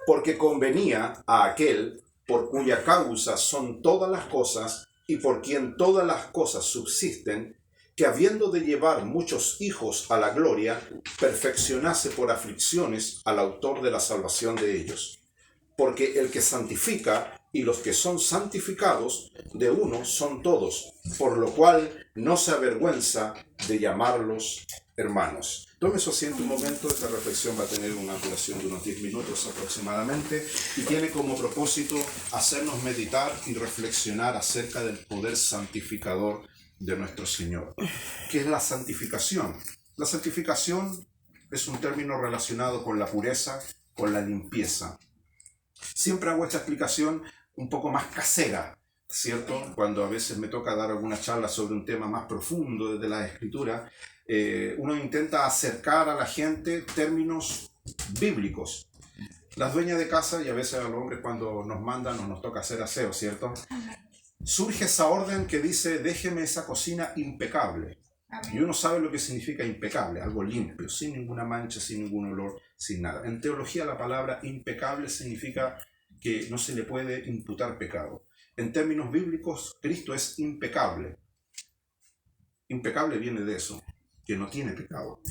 porque convenía a aquel por cuya causa son todas las cosas y por quien todas las cosas subsisten, que habiendo de llevar muchos hijos a la gloria, perfeccionase por aflicciones al autor de la salvación de ellos. Porque el que santifica y los que son santificados de uno son todos, por lo cual no se avergüenza de llamarlos hermanos. Tome su asiento un momento. Esta reflexión va a tener una duración de unos 10 minutos aproximadamente y tiene como propósito hacernos meditar y reflexionar acerca del poder santificador de nuestro Señor. ¿Qué es la santificación? La santificación es un término relacionado con la pureza, con la limpieza. Siempre hago esta explicación un poco más casera, ¿cierto? Cuando a veces me toca dar alguna charla sobre un tema más profundo desde la Escritura, uno intenta acercar a la gente términos bíblicos. Las dueñas de casa y a veces a los hombres cuando nos mandan o nos toca hacer aseo, ¿cierto? Surge esa orden que dice, déjeme esa cocina impecable. Y uno sabe lo que significa impecable, algo limpio, sin ninguna mancha, sin ningún olor, sin nada. En teología la palabra impecable significa que no se le puede imputar pecado. En términos bíblicos, Cristo es impecable. Impecable viene de eso, que no tiene pecado.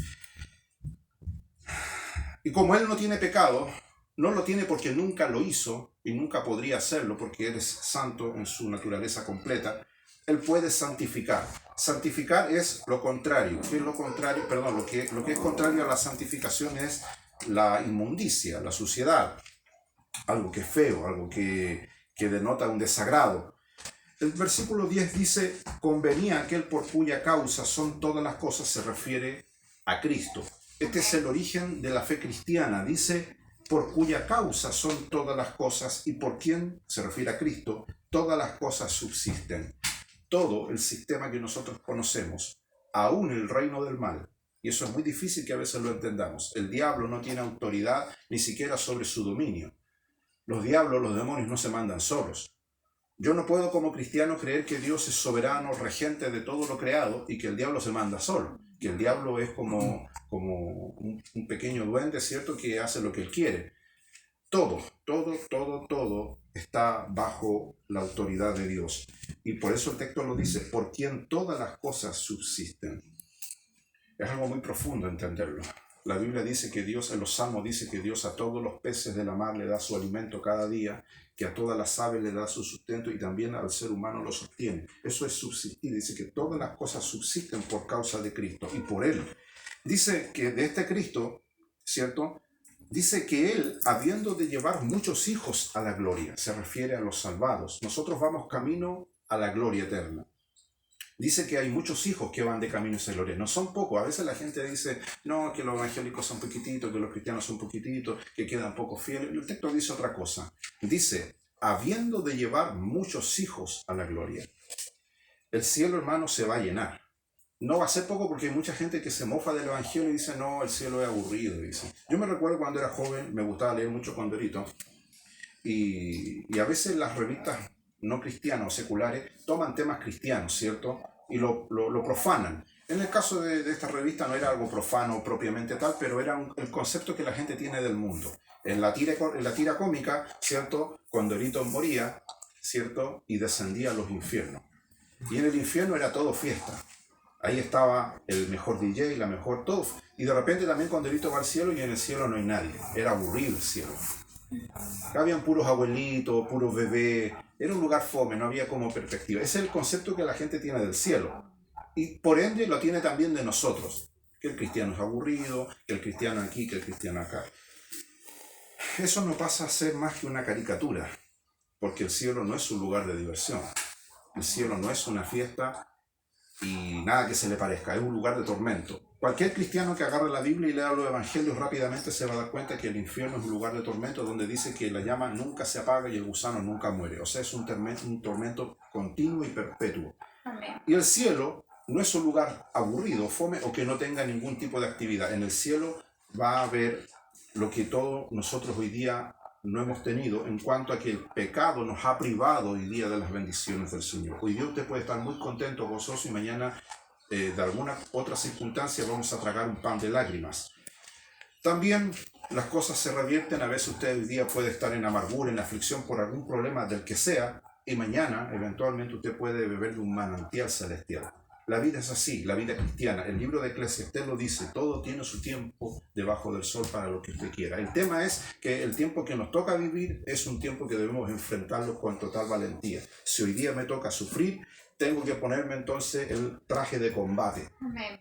Y como Él no tiene pecado, no lo tiene porque nunca lo hizo y nunca podría hacerlo porque Él es santo en su naturaleza completa, Él puede santificar. Santificar es lo contrario. ¿Qué es lo contrario? Perdón, lo que es contrario a la santificación es la inmundicia, la suciedad. Algo que es feo, algo que denota un desagrado. El versículo 10 dice, convenía aquel por cuya causa son todas las cosas, se refiere a Cristo. Este es el origen de la fe cristiana. Dice, por cuya causa son todas las cosas y por quien, se refiere a Cristo, todas las cosas subsisten. Todo el sistema que nosotros conocemos, aún el reino del mal, y eso es muy difícil que a veces lo entendamos. El diablo no tiene autoridad ni siquiera sobre su dominio. Los diablos, los demonios no se mandan solos. Yo no puedo como cristiano creer que Dios es soberano, regente de todo lo creado y que el diablo se manda solo. Que el diablo es como un pequeño duende, ¿cierto? Que hace lo que él quiere. Todo está bajo la autoridad de Dios. Y por eso el texto lo dice, por quien todas las cosas subsisten. Es algo muy profundo entenderlo. La Biblia dice que Dios, en los Salmos dice que Dios a todos los peces de la mar le da su alimento cada día, que a todas las aves le da su sustento y también al ser humano lo sostiene. Eso es subsistir. Dice que todas las cosas subsisten por causa de Cristo y por Él. Dice que de este Cristo, ¿cierto? Dice que Él, habiendo de llevar muchos hijos a la gloria, se refiere a los salvados. Nosotros vamos camino a la gloria eterna. Dice que hay muchos hijos que van de camino a esa gloria. No son pocos. A veces la gente dice, no, que los evangélicos son poquititos, que los cristianos son poquititos, que quedan poco fieles. El texto dice otra cosa. Dice, habiendo de llevar muchos hijos a la gloria. El cielo, hermano, se va a llenar. No va a ser poco porque hay mucha gente que se mofa del evangelio y dice, no, el cielo es aburrido. Dice. Yo me recuerdo cuando era joven, me gustaba leer mucho Condorito. Y a veces las revistas no cristianos o seculares toman temas cristianos, ¿cierto? Y lo profanan. En el caso de esta revista no era algo profano propiamente tal, pero era el concepto que la gente tiene del mundo. En la tira cómica, ¿cierto? Condorito moría, ¿cierto? Y descendía a los infiernos. Y en el infierno era todo fiesta. Ahí estaba el mejor DJ, la mejor todo. Y de repente también Condorito va al cielo y en el cielo no hay nadie. Era aburrido el cielo. Acá habían puros abuelitos, puros bebés. Era un lugar fome, no había como perspectiva. Ese es el concepto que la gente tiene del cielo. Y por ende lo tiene también de nosotros. Que el cristiano es aburrido, que el cristiano aquí, que el cristiano acá. Eso no pasa a ser más que una caricatura. Porque el cielo no es un lugar de diversión. El cielo no es una fiesta y nada que se le parezca. Es un lugar de tormento. Cualquier cristiano que agarre la Biblia y lea los evangelios rápidamente se va a dar cuenta que el infierno es un lugar de tormento donde dice que la llama nunca se apaga y el gusano nunca muere. O sea, es un tormento continuo y perpetuo. Amén. Y el cielo no es un lugar aburrido, fome o que no tenga ningún tipo de actividad. En el cielo va a haber lo que todos nosotros hoy día no hemos tenido en cuanto a que el pecado nos ha privado hoy día de las bendiciones del Señor. Hoy día usted puede estar muy contento, gozoso y mañana de alguna otra circunstancia vamos a tragar un pan de lágrimas. También las cosas se revierten. A veces usted hoy día puede estar en amargura, en aflicción por algún problema del que sea, y mañana eventualmente usted puede beber de un manantial celestial. La vida es así, la vida cristiana. El libro de Eclesiastés lo dice, todo tiene su tiempo debajo del sol para lo que usted quiera. El tema es que el tiempo que nos toca vivir es un tiempo que debemos enfrentarlo con total valentía. Si hoy día me toca sufrir, tengo que ponerme entonces el traje de combate. Amén.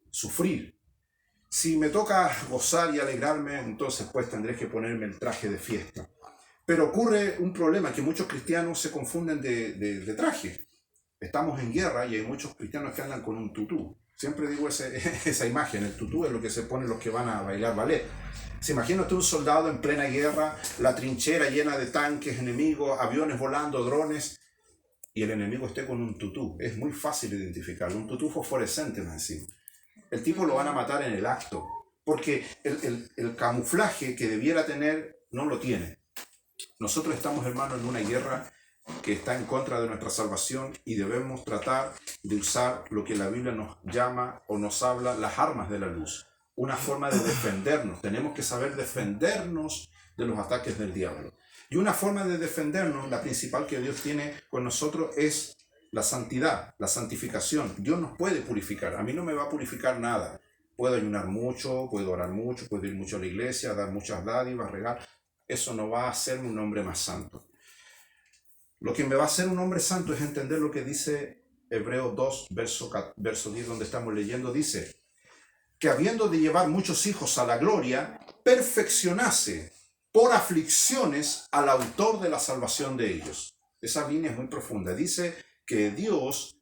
Sufrir. Si me toca gozar y alegrarme, entonces pues tendré que ponerme el traje de fiesta. Pero ocurre un problema, que muchos cristianos se confunden de traje. Estamos en guerra y hay muchos cristianos que andan con un tutú. Siempre digo esa imagen, el tutú es lo que se ponen los que van a bailar ballet. ¿Se imagina usted un soldado en plena guerra, la trinchera llena de tanques enemigos, aviones volando, drones, y el enemigo esté con un tutú? Es muy fácil identificarlo, un tutú fosforescente más encima. El tipo lo van a matar en el acto, porque el camuflaje que debiera tener no lo tiene. Nosotros estamos, hermanos, en una guerra que está en contra de nuestra salvación y debemos tratar de usar lo que la Biblia nos llama o nos habla las armas de la luz. Una forma de defendernos. Tenemos que saber defendernos de los ataques del diablo. Y una forma de defendernos, la principal que Dios tiene con nosotros, es la santidad, la santificación. Dios nos puede purificar. A mí no me va a purificar nada. Puedo ayunar mucho, puedo orar mucho, puedo ir mucho a la iglesia, dar muchas dádivas, regalos. Eso no va a hacerme un hombre más santo. Lo que me va a hacer un hombre santo es entender lo que dice Hebreos 2, verso 10, donde estamos leyendo. Dice que habiendo de llevar muchos hijos a la gloria, perfeccionase por aflicciones al autor de la salvación de ellos. Esa línea es muy profunda. Dice que Dios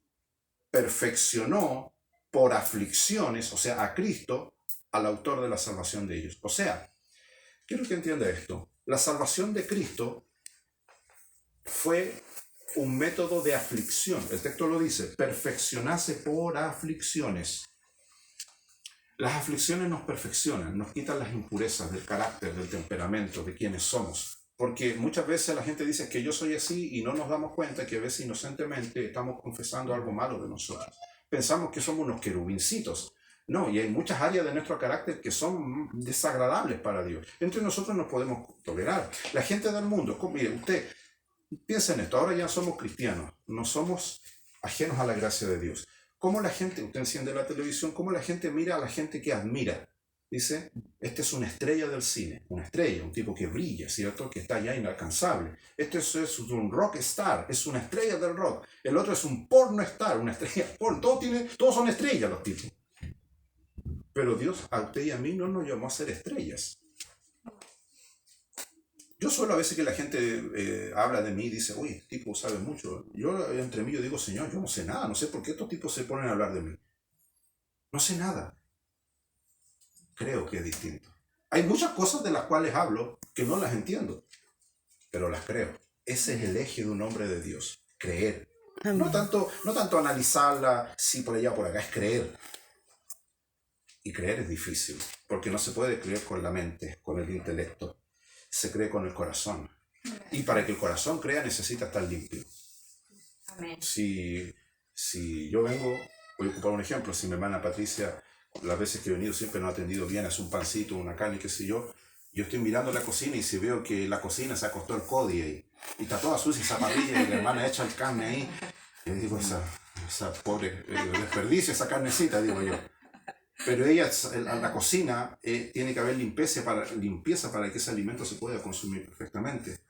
perfeccionó por aflicciones, o sea, a Cristo, al autor de la salvación de ellos. O sea, quiero que entienda esto. La salvación de Cristo fue un método de aflicción. El texto lo dice, perfeccionase por aflicciones. Las aflicciones nos perfeccionan, nos quitan las impurezas del carácter, del temperamento, de quienes somos. Porque muchas veces la gente dice que yo soy así y no nos damos cuenta que a veces inocentemente estamos confesando algo malo de nosotros. Pensamos que somos unos querubincitos. No, y hay muchas áreas de nuestro carácter que son desagradables para Dios. Entre nosotros nos podemos tolerar. La gente del mundo, mire, usted piensa en esto, ahora ya somos cristianos, no somos ajenos a la gracia de Dios. ¿Cómo la gente, usted enciende la televisión, cómo la gente mira a la gente que admira? Dice, este es una estrella del cine, una estrella, un tipo que brilla, ¿cierto? Que está ya inalcanzable. Este es un rock star, es una estrella del rock. El otro es un porno star, una estrella porno. Todos son estrellas los tipos. Pero Dios a usted y a mí no nos llamó a ser estrellas. Yo suelo a veces que la gente habla de mí y dice, uy, este tipo sabe mucho. Yo entre mí yo digo, Señor, yo no sé nada, no sé por qué estos tipos se ponen a hablar de mí. No sé nada. Creo que es distinto. Hay muchas cosas de las cuales hablo que no las entiendo, pero las creo. Ese es el eje de un hombre de Dios, creer. No tanto analizarla, si por allá o por acá, es creer. Y creer es difícil, porque no se puede creer con la mente, con el intelecto. Se cree con el corazón. Y para que el corazón crea necesita estar limpio. Amén. Si yo vengo, voy a ocupar un ejemplo, si mi hermana Patricia, las veces que he venido siempre no ha atendido bien, hace un pancito, una carne, qué sé yo estoy mirando la cocina y si veo que la cocina se acostó el Cody ahí, y está toda sucia esa parrilla y la hermana echa el carne ahí, y digo, esa pobre desperdicio, esa carnecita, digo yo. Pero ella, la cocina, tiene que haber limpieza para que ese alimento se pueda consumir perfectamente.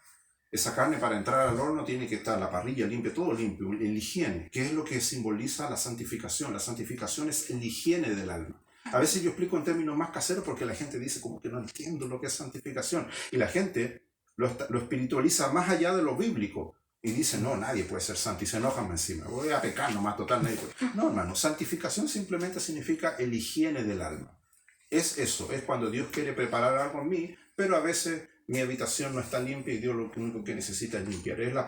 Esa carne para entrar al horno tiene que estar la parrilla limpia, todo limpio, el higiene, que es lo que simboliza la santificación. La santificación es el higiene del alma. A veces yo explico en términos más caseros porque la gente dice como que no entiendo lo que es santificación. Y la gente lo espiritualiza más allá de lo bíblico. Y dice, no, nadie puede ser santo. Y se enojan encima. Voy a pecar nomás, total. Nadie puede. No, hermano, santificación simplemente significa el higiene del alma. Es eso, es cuando Dios quiere preparar algo en mí, pero a veces mi habitación no está limpia y Dios lo único que necesita es limpiar. Es la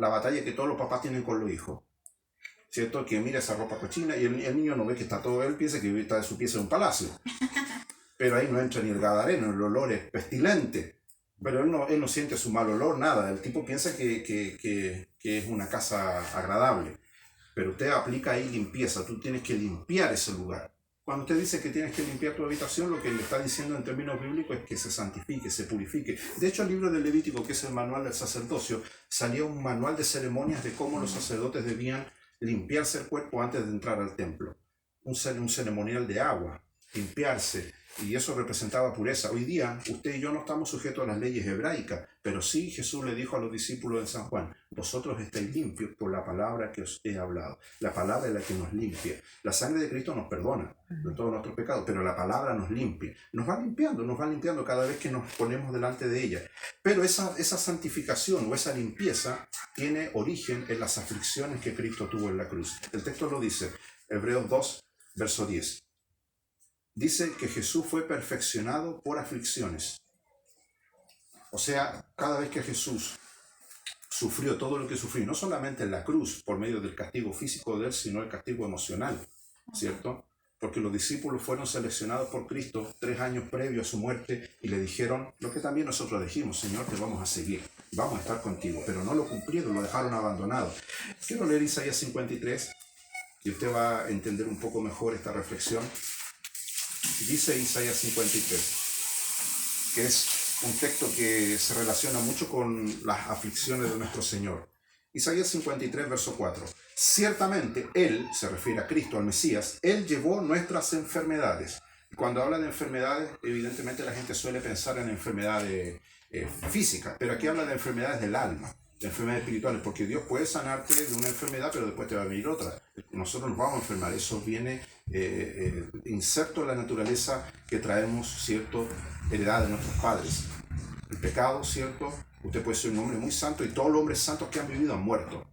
batalla que todos los papás tienen con los hijos. ¿Cierto? Que mira esa ropa cochina y el niño no ve que está todo, él piensa que está su pieza en un palacio. Pero ahí no entra ni el gadareno, el olor es pestilente. Pero él no siente su mal olor, nada. El tipo piensa que es una casa agradable. Pero usted aplica ahí limpieza, tú tienes que limpiar ese lugar. Cuando usted dice que tienes que limpiar tu habitación, lo que le está diciendo en términos bíblicos es que se santifique, se purifique. De hecho, el libro del Levítico, que es el manual del sacerdocio, salía un manual de ceremonias de cómo los sacerdotes debían limpiarse el cuerpo antes de entrar al templo. Un ceremonial de agua, limpiarse, y eso representaba pureza. Hoy día, usted y yo no estamos sujetos a las leyes hebraicas, pero sí Jesús le dijo a los discípulos de San Juan: vosotros estáis limpios por la palabra que os he hablado. La palabra es la que nos limpia. La sangre de Cristo nos perdona de todos nuestros pecados, pero la palabra nos limpia. Nos va limpiando cada vez que nos ponemos delante de ella. Pero esa santificación o esa limpieza tiene origen en las aflicciones que Cristo tuvo en la cruz. El texto lo dice, Hebreos 2, verso 10. Dice que Jesús fue perfeccionado por aflicciones. O sea, cada vez que Jesús sufrió todo lo que sufrió, no solamente en la cruz por medio del castigo físico de él, sino el castigo emocional, ¿cierto? Porque los discípulos fueron seleccionados por Cristo 3 años previo a su muerte y le dijeron lo que también nosotros dijimos: Señor, te vamos a seguir, vamos a estar contigo, pero no lo cumplieron, lo dejaron abandonado. Quiero leer Isaías 53 y usted va a entender un poco mejor esta reflexión. Dice Isaías 53, que es un texto que se relaciona mucho con las aflicciones de nuestro Señor. Isaías 53, verso 4. Ciertamente Él, se refiere a Cristo, al Mesías, Él llevó nuestras enfermedades. Y cuando habla de enfermedades, evidentemente la gente suele pensar en enfermedades físicas, pero aquí habla de enfermedades del alma, de enfermedades espirituales, porque Dios puede sanarte de una enfermedad, pero después te va a venir otra. Nosotros nos vamos a enfermar, eso viene inserto en la naturaleza que traemos, ¿cierto?, heredad de nuestros padres. El pecado, ¿cierto? Usted puede ser un hombre muy santo y todos los hombres santos que han vivido han muerto.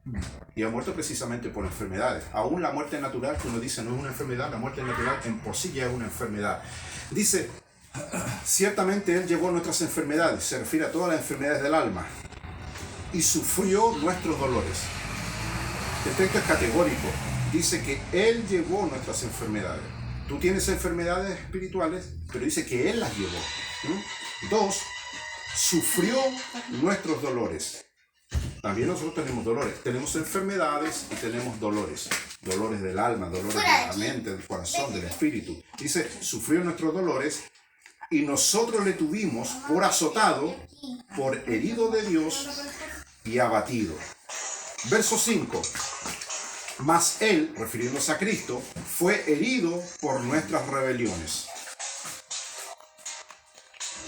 Y han muerto precisamente por enfermedades. Aún la muerte natural, que uno dice no es una enfermedad, la muerte natural en por sí ya es una enfermedad. Dice, ciertamente Él llevó nuestras enfermedades, se refiere a todas las enfermedades del alma, y sufrió nuestros dolores. El texto es categórico. Dice que Él llevó nuestras enfermedades. Tú tienes enfermedades espirituales, pero dice que Él las llevó. 2, sufrió nuestros dolores. También nosotros tenemos dolores. Tenemos enfermedades y tenemos dolores. Dolores del alma, dolores de la mente, del corazón, del espíritu. Dice, sufrió nuestros dolores y nosotros le tuvimos por azotado, por herido de Dios y abatido. Verso 5. Mas Él, refiriéndose a Cristo, fue herido por nuestras rebeliones.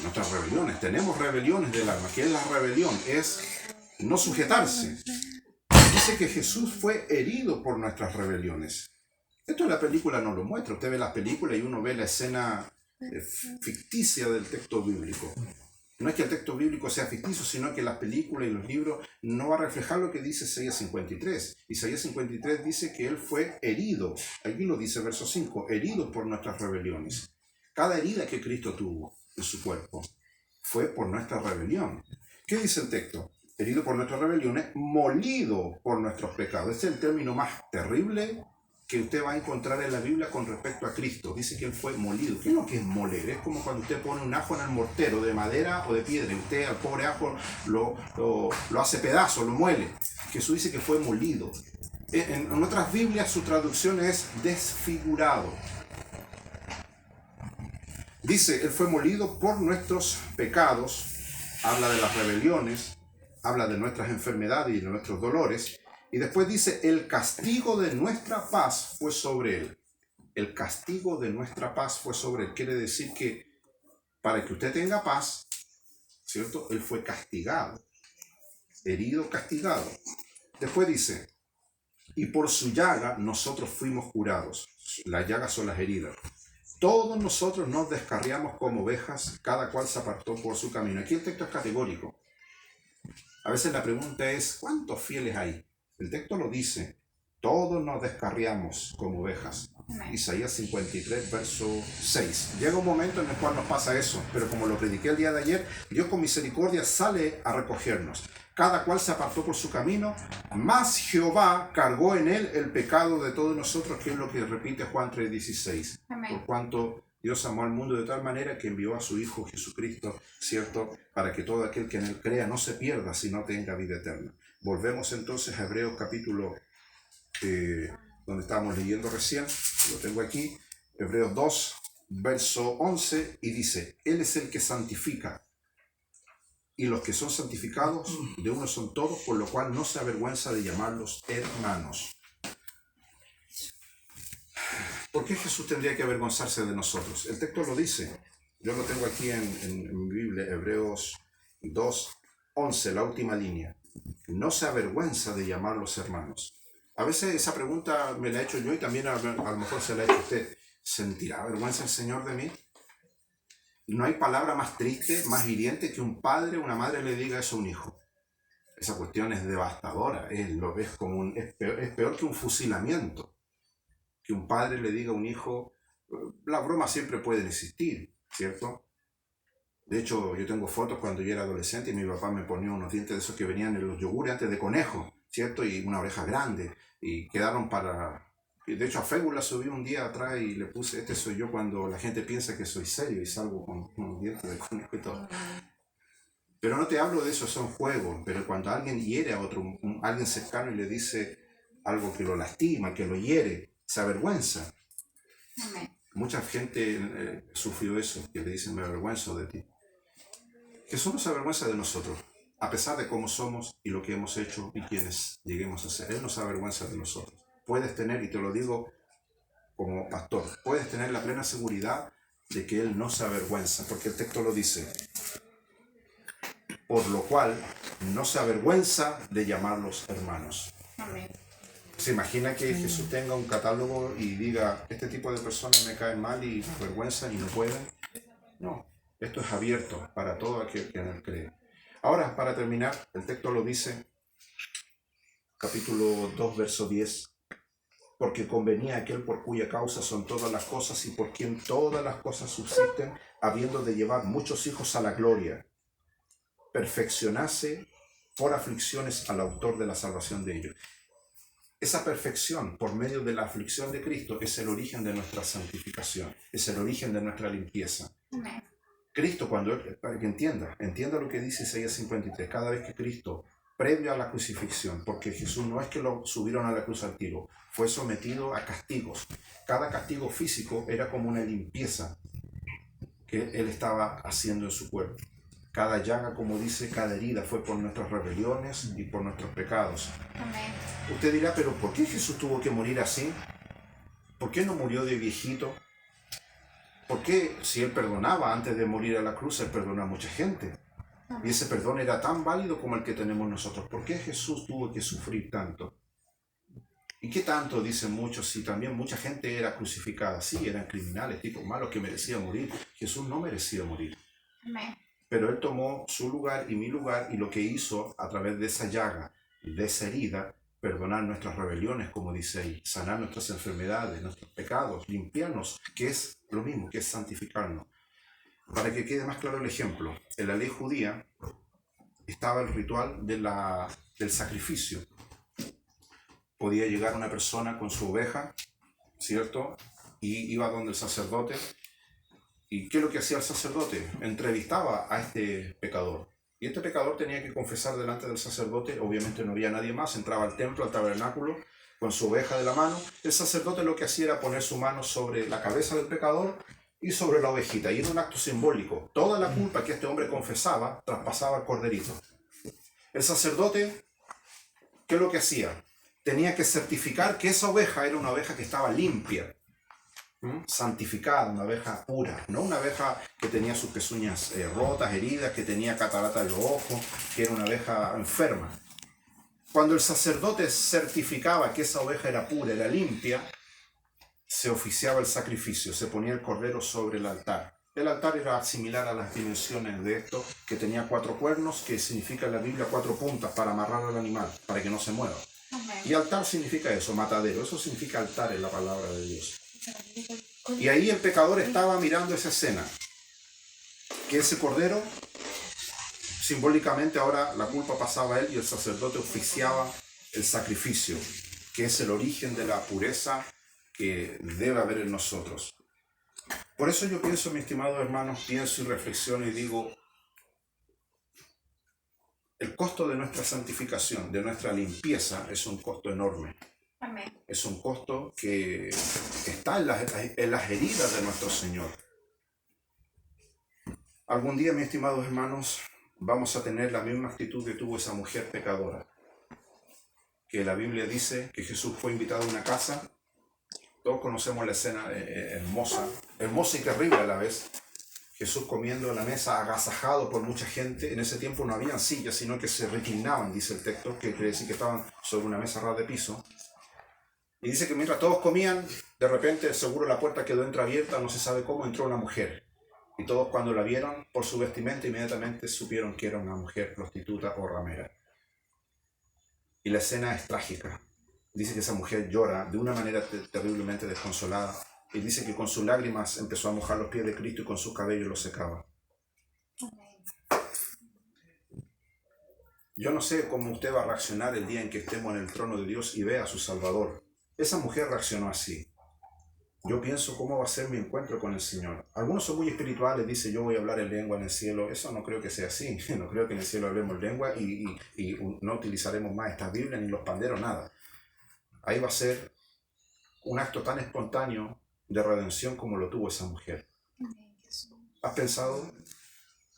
Nuestras rebeliones, tenemos rebeliones del alma. ¿Qué es la rebelión? Es no sujetarse. Dice que Jesús fue herido por nuestras rebeliones. Esto en la película no lo muestra. Usted ve las películas y uno ve la escena ficticia del texto bíblico. No es que el texto bíblico sea ficticio, sino que las películas y los libros no va a reflejar lo que dice Isaías 53. Isaías 53 dice que Él fue herido. Aquí lo dice verso 5, herido por nuestras rebeliones. Cada herida que Cristo tuvo en su cuerpo fue por nuestra rebelión. ¿Qué dice el texto? Herido por nuestras rebeliones, molido por nuestros pecados. Este es el término más terrible que usted va a encontrar en la Biblia con respecto a Cristo. Dice que Él fue molido. ¿Qué es lo que es moler? Es como cuando usted pone un ajo en el mortero de madera o de piedra y usted al pobre ajo lo hace pedazo, lo muele. Jesús dice que fue molido. En otras Biblias su traducción es desfigurado. Dice, Él fue molido por nuestros pecados, habla de las rebeliones, habla de nuestras enfermedades y de nuestros dolores, y después dice, el castigo de nuestra paz fue sobre Él. El castigo de nuestra paz fue sobre Él. Quiere decir que para que usted tenga paz, ¿cierto? Él fue castigado, herido, castigado. Después dice, y por su llaga nosotros fuimos curados. Las llagas son las heridas. Todos nosotros nos descarriamos como ovejas, cada cual se apartó por su camino. Aquí el texto es categórico. A veces la pregunta es, ¿cuántos fieles hay? El texto lo dice, todos nos descarriamos como ovejas. Isaías 53, verso 6. Llega un momento en el cual nos pasa eso, pero como lo prediqué el día de ayer, Dios con misericordia sale a recogernos. Cada cual se apartó por su camino, mas Jehová cargó en él el pecado de todos nosotros, que es lo que repite Juan 3:16. Por cuanto Dios amó al mundo de tal manera que envió a su Hijo Jesucristo, ¿cierto? Para que todo aquel que en él crea no se pierda, sino tenga vida eterna. Volvemos entonces a Hebreos capítulo donde estábamos leyendo recién, lo tengo aquí, Hebreos 2, verso 11, y dice, Él es el que santifica, y los que son santificados de uno son todos, por lo cual no se avergüenza de llamarlos hermanos. ¿Por qué Jesús tendría que avergonzarse de nosotros? El texto lo dice. Yo lo tengo aquí en mi Biblia, Hebreos 2, 11, la última línea. No se avergüenza de llamarlos hermanos. A veces esa pregunta me la he hecho yo y también a lo mejor se la ha hecho usted. ¿Sentirá vergüenza el Señor de mí? No hay palabra más triste, más hiriente que un padre o una madre le diga eso a un hijo. Esa cuestión es devastadora, es peor que un fusilamiento. Que un padre le diga a un hijo, las bromas siempre pueden existir, ¿cierto? De hecho, yo tengo fotos cuando yo era adolescente y mi papá me ponía unos dientes de esos que venían en los yogures antes de conejo, ¿cierto? Y una oreja grande, y quedaron para... De hecho, a Facebook la subí un día atrás y le puse, este soy yo cuando la gente piensa que soy serio y salgo con unos dientes de conejo y todo. Pero no te hablo de eso, son juegos, pero cuando alguien hiere a otro, alguien cercano y le dice algo que lo lastima, que lo hiere, se avergüenza. Mucha gente sufrió eso, que le dicen me avergüenzo de ti. Jesús no se avergüenza de nosotros, a pesar de cómo somos y lo que hemos hecho y quienes lleguemos a ser. Él no se avergüenza de nosotros. Puedes tener, y te lo digo como pastor, puedes tener la plena seguridad de que Él no se avergüenza, porque el texto lo dice. Por lo cual, no se avergüenza de llamarlos hermanos. Amén. ¿Se imagina que Jesús tenga un catálogo y diga, este tipo de personas me caen mal y me avergüenzan y no pueden? No, esto es abierto para todo aquel que en él cree. Ahora, para terminar, el texto lo dice, capítulo 2, verso 10, porque convenía aquel por cuya causa son todas las cosas y por quien todas las cosas subsisten, habiendo de llevar muchos hijos a la gloria, perfeccionase por aflicciones al autor de la salvación de ellos. Esa perfección por medio de la aflicción de Cristo es el origen de nuestra santificación, es el origen de nuestra limpieza. Amén. Cristo, para que entienda lo que dice Isaías 53, cada vez que Cristo, previo a la crucifixión, porque Jesús no es que lo subieron a la cruz al tiro, fue sometido a castigos. Cada castigo físico era como una limpieza que Él estaba haciendo en su cuerpo. Cada llaga, como dice, cada herida fue por nuestras rebeliones y por nuestros pecados. Amén. Usted dirá, pero ¿por qué Jesús tuvo que morir así? ¿Por qué no murió de viejito? ¿Por qué si Él perdonaba antes de morir a la cruz, Él perdonó a mucha gente? Y ese perdón era tan válido como el que tenemos nosotros. ¿Por qué Jesús tuvo que sufrir tanto? ¿Y qué tanto dicen muchos? Si también mucha gente era crucificada. Sí, eran criminales, tipos malos que merecían morir. Jesús no merecía morir. Amén. Pero Él tomó su lugar y mi lugar y lo que hizo a través de esa llaga, de esa herida, perdonar nuestras rebeliones, como dice ahí, sanar nuestras enfermedades, nuestros pecados, limpiarnos, que es lo mismo, que es santificarnos. Para que quede más claro el ejemplo, en la ley judía estaba el ritual del sacrificio. Podía llegar una persona con su oveja, ¿cierto? Y iba donde el sacerdote. ¿Y qué es lo que hacía el sacerdote? Entrevistaba a este pecador. Y este pecador tenía que confesar delante del sacerdote. Obviamente no había nadie más. Entraba al templo, al tabernáculo, con su oveja de la mano. El sacerdote lo que hacía era poner su mano sobre la cabeza del pecador y sobre la ovejita. Y era un acto simbólico. Toda la culpa que este hombre confesaba traspasaba al corderito. El sacerdote, ¿qué es lo que hacía? Tenía que certificar que esa oveja era una oveja que estaba limpia, santificada, una oveja pura, no una oveja que tenía sus pezuñas rotas, heridas, que tenía catarata en los ojos, que era una oveja enferma. Cuando el sacerdote certificaba que esa oveja era pura, era limpia, se oficiaba el sacrificio, se ponía el cordero sobre el altar. El altar era similar a las dimensiones de esto, que tenía 4 cuernos, que significa en la Biblia 4 puntas para amarrar al animal, para que no se mueva. Amén. Y altar significa eso, matadero, eso significa altar en la palabra de Dios. Y ahí el pecador estaba mirando esa escena, que ese cordero, simbólicamente ahora la culpa pasaba a él y el sacerdote oficiaba el sacrificio, que es el origen de la pureza que debe haber en nosotros. Por eso yo pienso, mis estimados hermanos, pienso y reflexiono y digo, el costo de nuestra santificación, de nuestra limpieza, es un costo enorme. Amén. Es un costo que está en las heridas de nuestro Señor. Algún día, mis estimados hermanos, vamos a tener la misma actitud que tuvo esa mujer pecadora. Que la Biblia dice que Jesús fue invitado a una casa. Todos conocemos la escena hermosa y terrible a la vez. Jesús comiendo en la mesa, agasajado por mucha gente. En ese tiempo no habían sillas, sino que se reclinaban, dice el texto, que quiere decir que estaban sobre una mesa ras de piso. Y dice que mientras todos comían, de repente seguro la puerta quedó entreabierta, no se sabe cómo, entró una mujer. Y todos cuando la vieron por su vestimenta inmediatamente supieron que era una mujer prostituta o ramera. Y la escena es trágica. Dice que esa mujer llora de una manera terriblemente desconsolada. Y dice que con sus lágrimas empezó a mojar los pies de Cristo y con sus cabellos los secaba. Yo no sé cómo usted va a reaccionar el día en que estemos en el trono de Dios y vea a su Salvador. Esa mujer reaccionó así. Yo pienso cómo va a ser mi encuentro con el Señor. Algunos son muy espirituales, dicen yo voy a hablar en lengua en el cielo. Eso no creo que sea así. No creo que en el cielo hablemos lengua y no utilizaremos más esta Biblia ni los panderos, nada. Ahí va a ser un acto tan espontáneo de redención como lo tuvo esa mujer. ¿Has pensado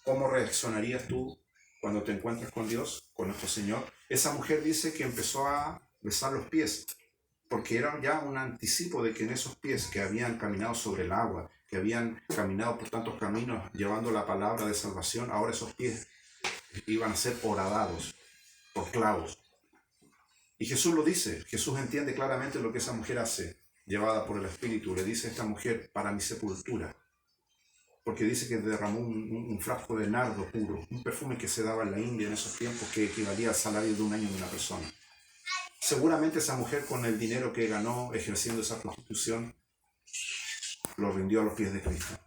cómo reaccionarías tú cuando te encuentras con Dios, con nuestro Señor? Esa mujer dice que empezó a besar los pies, porque era ya un anticipo de que en esos pies que habían caminado sobre el agua, que habían caminado por tantos caminos llevando la palabra de salvación, ahora esos pies iban a ser horadados por clavos. Y Jesús lo dice, Jesús entiende claramente lo que esa mujer hace, llevada por el Espíritu. Le dice a esta mujer, para mi sepultura, porque dice que derramó un frasco de nardo puro, un perfume que se daba en la India en esos tiempos que equivalía al salario de un año de una persona. Seguramente esa mujer, con el dinero que ganó ejerciendo esa prostitución, lo rindió a los pies de Cristo.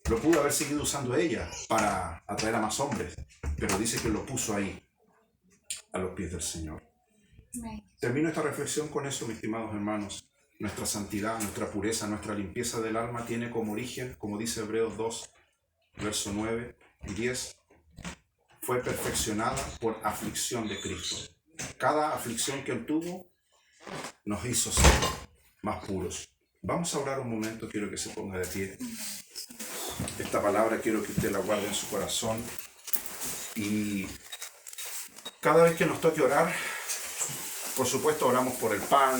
Lo pudo haber seguido usando ella para atraer a más hombres, pero dice que lo puso ahí, a los pies del Señor. Termino esta reflexión con eso, mis estimados hermanos. Nuestra santidad, nuestra pureza, nuestra limpieza del alma tiene como origen, como dice Hebreos 2, verso 9 y 10, fue perfeccionada por aflicción de Cristo. Cada aflicción que Él tuvo nos hizo ser más puros. Vamos a orar un momento, quiero que se ponga de pie. Esta palabra quiero que usted la guarde en su corazón. Y cada vez que nos toque orar, por supuesto oramos por el pan,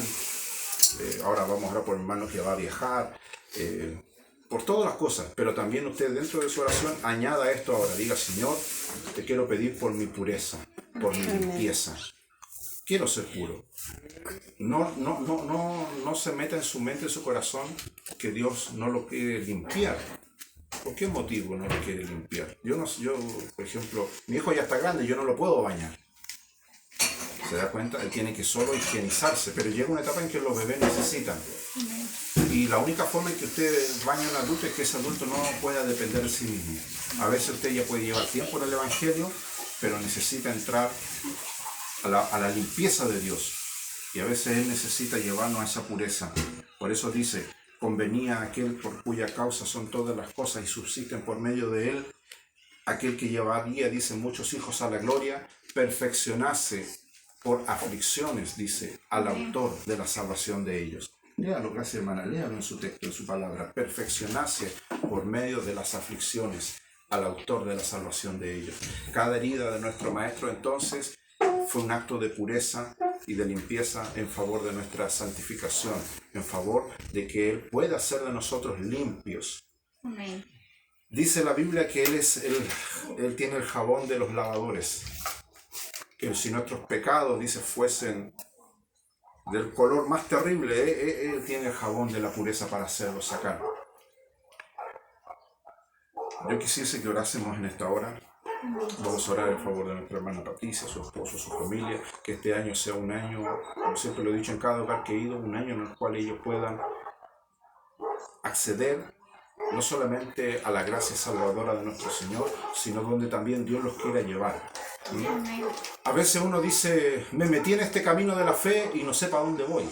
ahora vamos a orar por el hermano que va a viajar, por todas las cosas, pero también usted dentro de su oración añada esto ahora, diga: Señor, te quiero pedir por mi pureza, por mi limpieza. Quiero ser puro. No se meta en su mente, en su corazón, que Dios no lo quiere limpiar. ¿Por qué motivo no lo quiere limpiar? Yo, por ejemplo, mi hijo ya está grande, yo no lo puedo bañar. ¿Se da cuenta? Él tiene que solo higienizarse, pero llega una etapa en que los bebés necesitan. Y la única forma en que usted baña a un adulto es que ese adulto no pueda depender de sí mismo. A veces usted ya puede llevar tiempo en el Evangelio, pero necesita entrar a la limpieza de Dios. Y a veces Él necesita llevarnos a esa pureza. Por eso dice: convenía aquel por cuya causa son todas las cosas y subsisten por medio de Él, aquel que llevaría, dice, muchos hijos a la gloria, perfeccionase por aflicciones, dice, al autor de la salvación de ellos. Léalo, gracias hermana, léalo en su texto, en su palabra. Perfeccionase por medio de las aflicciones al autor de la salvación de ellos. Cada herida de nuestro Maestro entonces fue un acto de pureza y de limpieza en favor de nuestra santificación, en favor de que Él pueda hacer de nosotros limpios. Amén. Dice la Biblia que Él tiene el jabón de los lavadores. Que si nuestros pecados, dice, fuesen del color más terrible, Él tiene el jabón de la pureza para hacerlo sacar. Yo quisiese que orásemos en esta hora. Vamos a orar en favor de nuestra hermana Patricia, su esposo, su familia, que este año sea un año, como siempre lo he dicho en cada lugar que he ido, un año en el cual ellos puedan acceder no solamente a la gracia salvadora de nuestro Señor, sino donde también Dios los quiera llevar. A veces uno dice: me metí en este camino de la fe y no sé para dónde voy.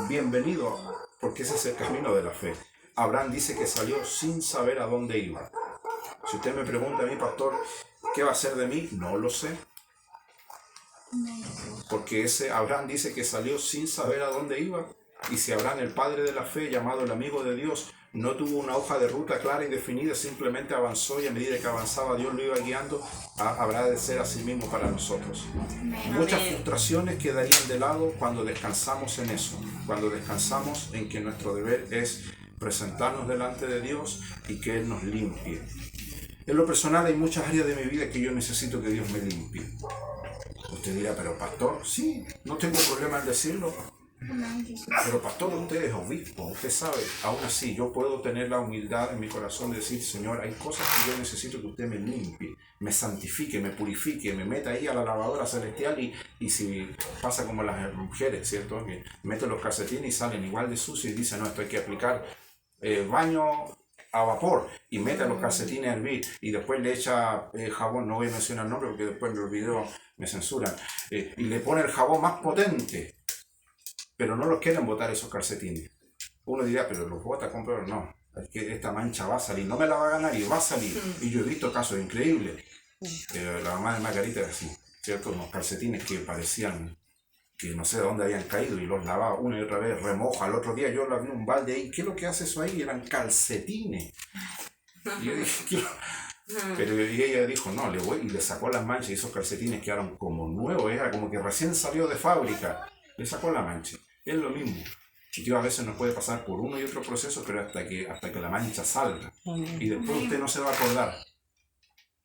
Bienvenido, porque ese es el camino de la fe. Abraham dice que salió sin saber a dónde iba. Si usted me pregunta a mí, pastor, ¿qué va a hacer de mí? No lo sé. Porque ese Abraham dice que salió sin saber a dónde iba. Y si Abraham, el padre de la fe, llamado el amigo de Dios, no tuvo una hoja de ruta clara y definida, simplemente avanzó y a medida que avanzaba Dios lo iba guiando, habrá de ser así mismo para nosotros. Muchas frustraciones quedarían de lado cuando descansamos en eso, cuando descansamos en que nuestro deber es presentarnos delante de Dios y que Él nos limpie. En lo personal hay muchas áreas de mi vida que yo necesito que Dios me limpie. Usted dirá, pero pastor, sí, no tengo problema en decirlo. Pero pastor, usted es obispo, usted sabe, aún así yo puedo tener la humildad en mi corazón de decir, Señor, hay cosas que yo necesito que usted me limpie, me santifique, me purifique, me meta ahí a la lavadora celestial y si pasa como las mujeres, ¿cierto? Que meten los calcetines y salen igual de sucios y dicen, no, esto hay que aplicar baño a vapor y mete los calcetines a hervir y después le echa jabón, no voy a mencionar el nombre porque después en los videos me censuran, y le pone el jabón más potente. Pero no los quieren botar esos calcetines. Uno dirá, pero los bota, cómpralo. No, es que esta mancha va a salir, no me la va a ganar y va a salir. Y yo he visto casos increíbles. La mamá de Margarita era así, ¿cierto? Unos calcetines que parecían que no sé de dónde habían caído y los lavaba una y otra vez, remoja. Al otro día yo la vi un balde ahí, ¿qué es lo que hace eso ahí? Eran calcetines. Y yo dije, ¿qué? Pero y ella dijo, no, y le sacó las manchas y esos calcetines quedaron como nuevos, era como que recién salió de fábrica. Le sacó la mancha. Es lo mismo. Dios a veces nos puede pasar por uno y otro proceso, pero hasta que la mancha salga. Y después usted no se va a acordar.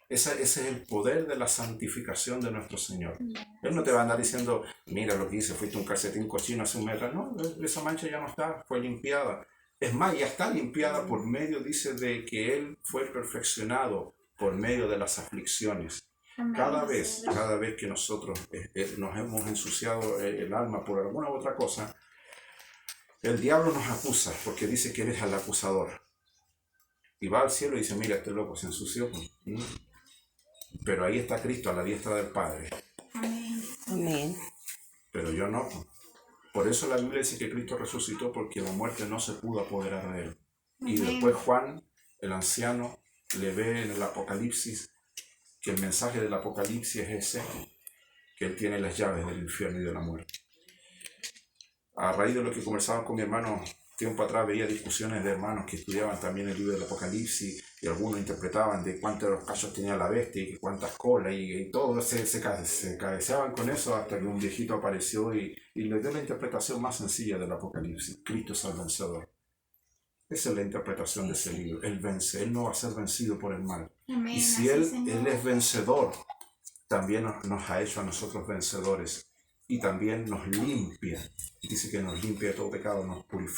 Ese es el poder de la santificación de nuestro Señor. Él no te va a andar diciendo, mira lo que hice, fuiste un calcetín cochino hace un mes. No, esa mancha ya no está, fue limpiada. Es más, ya está limpiada por medio, dice, de que Él fue perfeccionado por medio de las aflicciones. Cada vez que nosotros nos hemos ensuciado el alma por alguna u otra cosa, el diablo nos acusa porque dice que Él es el acusador. Y va al cielo y dice, mira, este loco se ensució. Pero ahí está Cristo a la diestra del Padre. Amén. Pero yo no. Por eso la Biblia dice que Cristo resucitó, porque la muerte no se pudo apoderar de Él. Y después Juan, el anciano, le ve en el Apocalipsis que el mensaje del Apocalipsis es ese, que Él tiene las llaves del infierno y de la muerte. A raíz de lo que conversaba con mi hermano tiempo atrás, veía discusiones de hermanos que estudiaban también el libro del Apocalipsis y algunos interpretaban de cuántos de los cachos tenía la bestia y cuántas colas y todos se cabeceaban con eso hasta que un viejito apareció y le dio la interpretación más sencilla del Apocalipsis. Cristo es el vencedor. Esa es la interpretación de ese libro. Él vence, Él no va a ser vencido por el mal. Amén. Y si Él es vencedor, también nos ha hecho a nosotros vencedores y también nos limpia. Dice que nos limpia de todo pecado, nos purifica.